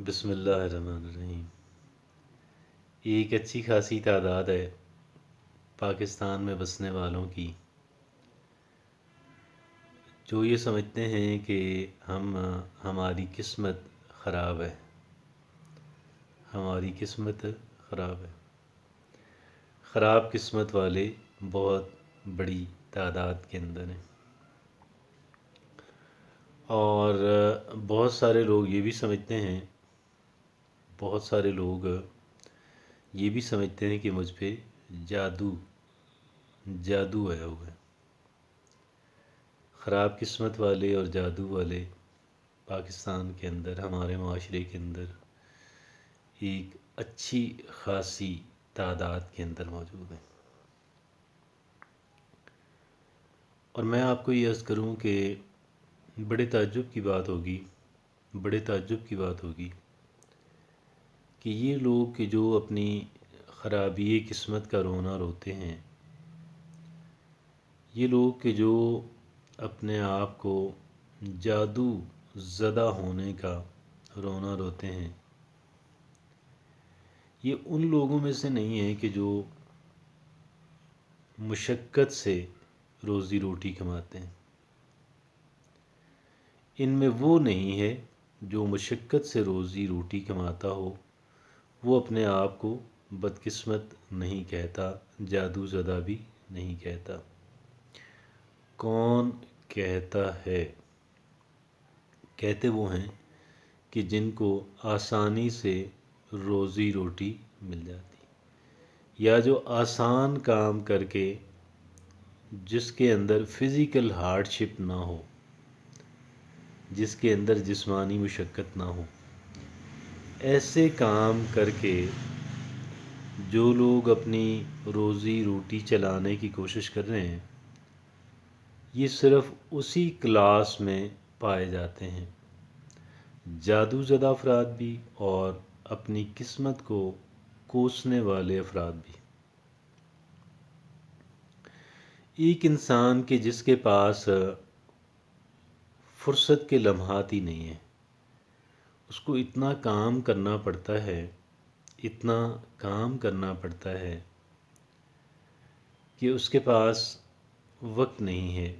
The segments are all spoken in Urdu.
بسم اللہ الرحمن الرحیم۔ ایک اچھی خاصی تعداد ہے پاکستان میں بسنے والوں کی جو یہ سمجھتے ہیں کہ ہماری قسمت خراب ہے، ہماری قسمت خراب ہے۔ خراب قسمت والے بہت بڑی تعداد کے اندر ہیں، اور بہت سارے لوگ یہ بھی سمجھتے ہیں، بہت سارے لوگ یہ بھی سمجھتے ہیں کہ مجھ پہ جادو جادو ہے ہوا ہے۔ خراب قسمت والے اور جادو والے پاکستان کے اندر، ہمارے معاشرے کے اندر ایک اچھی خاصی تعداد کے اندر موجود ہیں۔ اور میں آپ کو یہ عرض کروں کہ بڑے تعجب کی بات ہوگی، بڑے تعجب کی بات ہوگی کہ یہ لوگ کہ جو اپنی خرابی قسمت کا رونا روتے ہیں، یہ لوگ کہ جو اپنے آپ کو جادو زدہ ہونے کا رونا روتے ہیں، یہ ان لوگوں میں سے نہیں ہے کہ جو مشقت سے روزی روٹی کماتے ہیں۔ ان میں وہ نہیں ہے جو مشقت سے روزی روٹی کماتا ہو، وہ اپنے آپ کو بدقسمت نہیں کہتا، جادو زدہ بھی نہیں کہتا۔ کون کہتا ہے؟ کہتے وہ ہیں کہ جن کو آسانی سے روزی روٹی مل جاتی، یا جو آسان کام کر کے جس کے اندر فزیکل ہارڈ شپ نہ ہو، جس کے اندر جسمانی مشقت نہ ہو، ایسے کام کر کے جو لوگ اپنی روزی روٹی چلانے کی کوشش کر رہے ہیں، یہ صرف اسی کلاس میں پائے جاتے ہیں، جادو زدہ افراد بھی اور اپنی قسمت کو کوسنے والے افراد بھی۔ ایک انسان کے جس کے پاس فرصت کے لمحات ہی نہیں ہیں، اس کو اتنا کام کرنا پڑتا ہے، اتنا کام کرنا پڑتا ہے کہ اس کے پاس وقت نہیں ہے،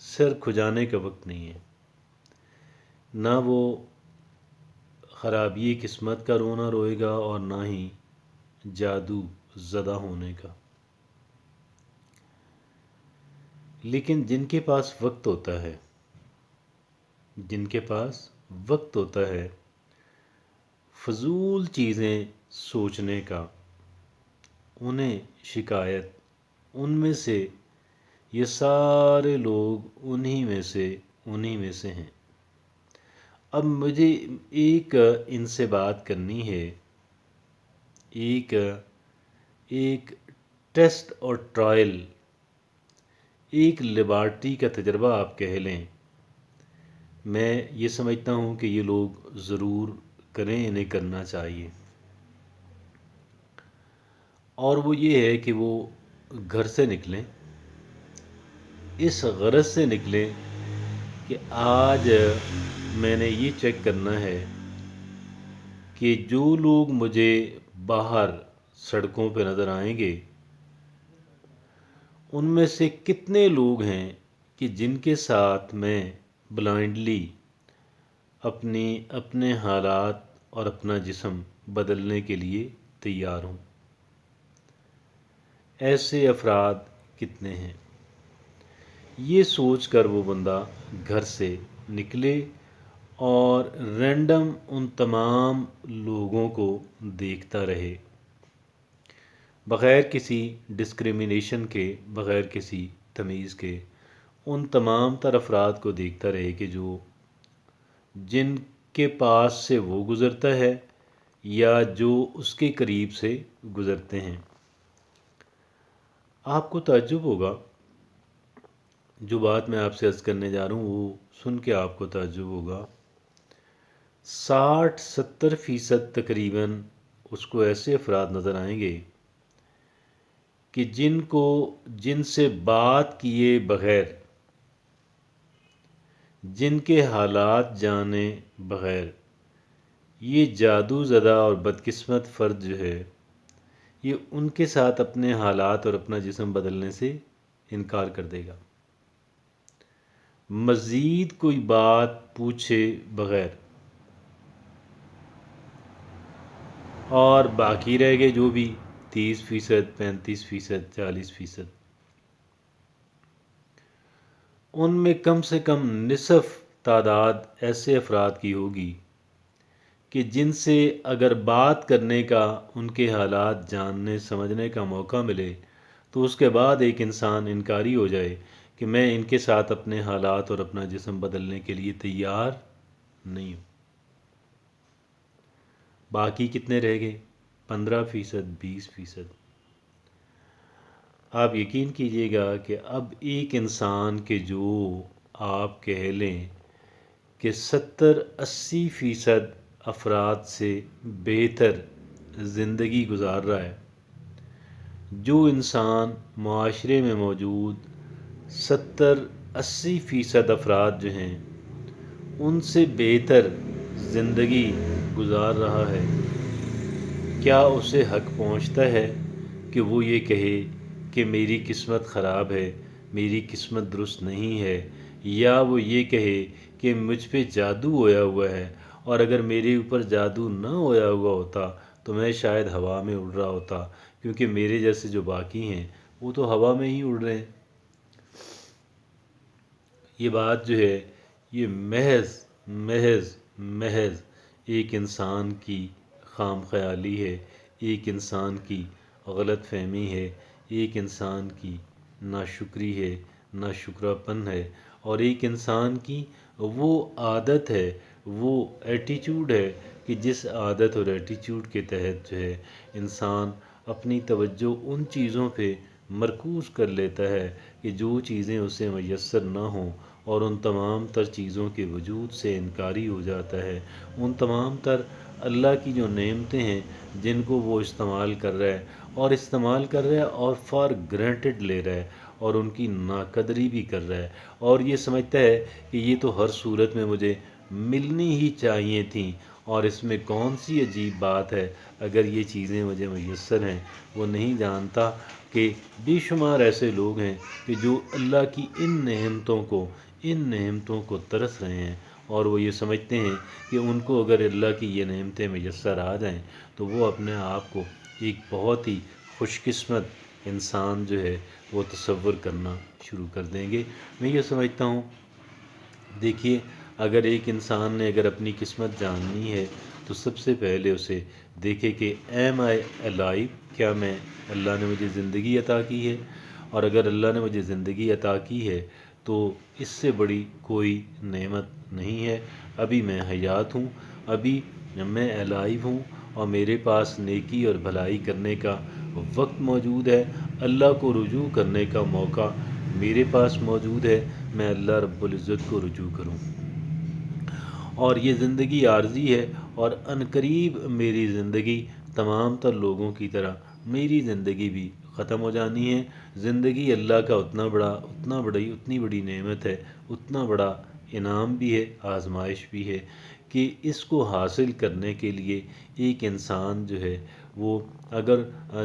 سر کھجانے کا وقت نہیں ہے، نہ وہ خرابی قسمت کا رونا روئے گا اور نہ ہی جادو زدہ ہونے کا۔ لیکن جن کے پاس وقت ہوتا ہے، جن کے پاس وقت ہوتا ہے فضول چیزیں سوچنے کا، انہیں شکایت، ان میں سے یہ سارے لوگ انہی میں سے ہیں۔ اب مجھے ایک ان سے بات کرنی ہے، ایک ٹیسٹ اور ٹرائل، ایک لیبارٹری کا تجربہ آپ کہہ لیں۔ میں یہ سمجھتا ہوں کہ یہ لوگ ضرور کریں، انہیں کرنا چاہیے، اور وہ یہ ہے کہ وہ گھر سے نکلیں، اس غرض سے نکلیں کہ آج میں نے یہ چیک کرنا ہے کہ جو لوگ مجھے باہر سڑکوں پہ نظر آئیں گے، ان میں سے کتنے لوگ ہیں کہ جن کے ساتھ میں بلائنڈلی اپنے حالات اور اپنا جسم بدلنے کے لیے تیار ہوں۔ ایسے افراد کتنے ہیں؟ یہ سوچ کر وہ بندہ گھر سے نکلے اور رینڈم ان تمام لوگوں کو دیکھتا رہے، بغیر کسی ڈسکریمنیشن کے، بغیر کسی تمیز کے، ان تمام تر افراد کو دیکھتا رہے کہ جن کے پاس سے وہ گزرتا ہے یا جو اس کے قریب سے گزرتے ہیں۔ آپ کو تعجب ہوگا، جو بات میں آپ سے عرض کرنے جا رہا ہوں وہ سن کے آپ کو تعجب ہوگا۔ 60-70% تقریباً اس کو ایسے افراد نظر آئیں گے کہ جن سے بات کیے بغیر، جن کے حالات جانے بغیر یہ جادو زدہ اور بدقسمت فرد جو ہے یہ ان کے ساتھ اپنے حالات اور اپنا جسم بدلنے سے انکار کر دے گا، مزید کوئی بات پوچھے بغیر، اور باقی رہ گئے جو بھی 30%، 35%، 40%، ان میں کم سے کم نصف تعداد ایسے افراد کی ہوگی کہ جن سے اگر بات کرنے کا، ان کے حالات جاننے سمجھنے کا موقع ملے تو اس کے بعد ایک انسان انکاری ہو جائے کہ میں ان کے ساتھ اپنے حالات اور اپنا جسم بدلنے کے لیے تیار نہیں ہوں۔ باقی کتنے رہ گئے؟ 15%، 20%۔ آپ یقین کیجئے گا کہ اب ایک انسان کے جو آپ کہہ لیں کہ 70-80% افراد سے بہتر زندگی گزار رہا ہے، جو انسان معاشرے میں موجود 70-80% افراد جو ہیں ان سے بہتر زندگی گزار رہا ہے، کیا اسے حق پہنچتا ہے کہ وہ یہ کہے کہ میری قسمت خراب ہے، میری قسمت درست نہیں ہے، یا وہ یہ کہے کہ مجھ پہ جادو ہویا ہوا ہے، اور اگر میرے اوپر جادو نہ ہویا ہوا ہوتا تو میں شاید ہوا میں اڑ رہا ہوتا، کیونکہ میرے جیسے جو باقی ہیں وہ تو ہوا میں ہی اڑ رہے ہیں۔ یہ بات جو ہے یہ محض محض محض ایک انسان کی خام خیالی ہے، ایک انسان کی غلط فہمی ہے، ایک انسان کی ناشکری ہے، ناشکراپن ہے، اور ایک انسان کی وہ عادت ہے، وہ ایٹیچیوڈ ہے کہ جس عادت اور ایٹیچیوڈ کے تحت جو ہے انسان اپنی توجہ ان چیزوں پہ مرکوز کر لیتا ہے کہ جو چیزیں اسے میسر نہ ہوں، اور ان تمام تر چیزوں کے وجود سے انکاری ہو جاتا ہے، ان تمام تر اللہ کی جو نعمتیں ہیں جن کو وہ استعمال کر رہا ہے اور فار گرانٹڈ لے رہا ہے، اور ان کی ناقدری بھی کر رہا ہے، اور یہ سمجھتا ہے کہ یہ تو ہر صورت میں مجھے ملنی ہی چاہیے تھیں، اور اس میں کون سی عجیب بات ہے اگر یہ چیزیں مجھے میسر ہیں۔ وہ نہیں جانتا کہ بے شمار ایسے لوگ ہیں کہ جو اللہ کی ان نعمتوں کو ترس رہے ہیں، اور وہ یہ سمجھتے ہیں کہ ان کو اگر اللہ کی یہ نعمتیں میسر آ جائیں تو وہ اپنے آپ کو ایک بہت ہی خوش قسمت انسان جو ہے وہ تصور کرنا شروع کر دیں گے۔ میں یہ سمجھتا ہوں، دیکھیے، اگر ایک انسان نے اگر اپنی قسمت جاننی ہے تو سب سے پہلے اسے دیکھے کہ ایم آئی الائیو، کیا میں اللہ نے مجھے زندگی عطا کی ہے، اور اگر اللہ نے مجھے زندگی عطا کی ہے تو اس سے بڑی کوئی نعمت نہیں ہے۔ ابھی میں حیات ہوں، ابھی میں الائیو ہوں، اور میرے پاس نیکی اور بھلائی کرنے کا وقت موجود ہے، اللہ کو رجوع کرنے کا موقع میرے پاس موجود ہے، میں اللہ رب العزت کو رجوع کروں۔ اور یہ زندگی عارضی ہے، اور عنقریب میری زندگی تمام تر لوگوں کی طرح میری زندگی بھی ختم ہو جانی ہے۔ زندگی اللہ کا اتنی بڑی نعمت ہے، اتنا بڑا انعام بھی ہے، آزمائش بھی ہے، کہ اس کو حاصل کرنے کے لیے ایک انسان جو ہے وہ اگر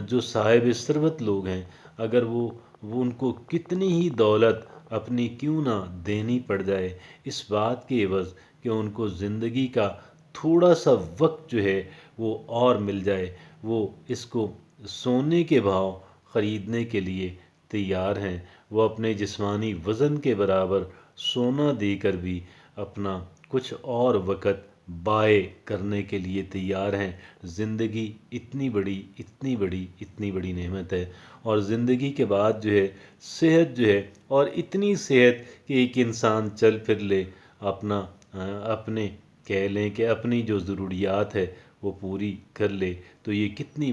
جو صاحب ثروت لوگ ہیں، اگر وہ ان کو کتنی ہی دولت اپنی کیوں نہ دینی پڑ جائے، اس بات کے عوض کہ ان کو زندگی کا تھوڑا سا وقت جو ہے وہ اور مل جائے، وہ اس کو سونے کے بھاؤ خریدنے کے لیے تیار ہیں، وہ اپنے جسمانی وزن کے برابر سونا دے کر بھی اپنا کچھ اور وقت بائے کرنے کے لیے تیار ہیں۔ زندگی اتنی بڑی نعمت ہے، اور زندگی کے بعد جو ہے صحت جو ہے، اور اتنی صحت کہ ایک انسان چل پھر لے، اپنے کہہ لیں کہ اپنی جو ضروریات ہے وہ پوری کر لے، تو یہ کتنی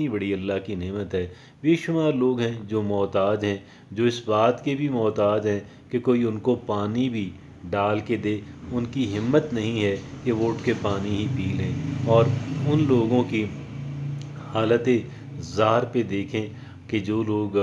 بڑی اللہ کی نعمت ہے۔ بے شمار لوگ ہیں جو محتاج ہیں، جو اس بات کے بھی محتاج ہیں کہ کوئی ان کو پانی بھی ڈال کے دے، ان کی ہمت نہیں ہے کہ وہ اٹھ کے پانی ہی پی لیں، اور ان لوگوں کی حالت زار پہ دیکھیں کہ جو لوگ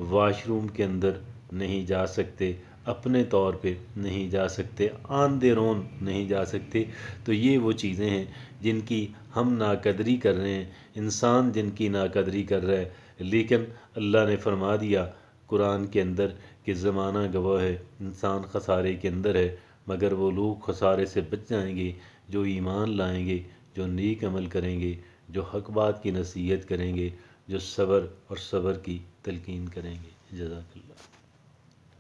واش روم کے اندر نہیں جا سکتے، اپنے طور پہ نہیں جا سکتے، آن دیر اون نہیں جا سکتے۔ تو یہ وہ چیزیں ہیں جن کی ہم ناقدری کر رہے ہیں، انسان جن کی ناقدری کر رہا ہے، لیکن اللہ نے فرما دیا قرآن کے اندر کہ زمانہ گواہ ہے، انسان خسارے کے اندر ہے، مگر وہ لوگ خسارے سے بچ جائیں گے جو ایمان لائیں گے، جو نیک عمل کریں گے، جو حق بات کی نصیحت کریں گے، جو صبر اور صبر کی تلقین کریں گے۔ جزاک اللہ۔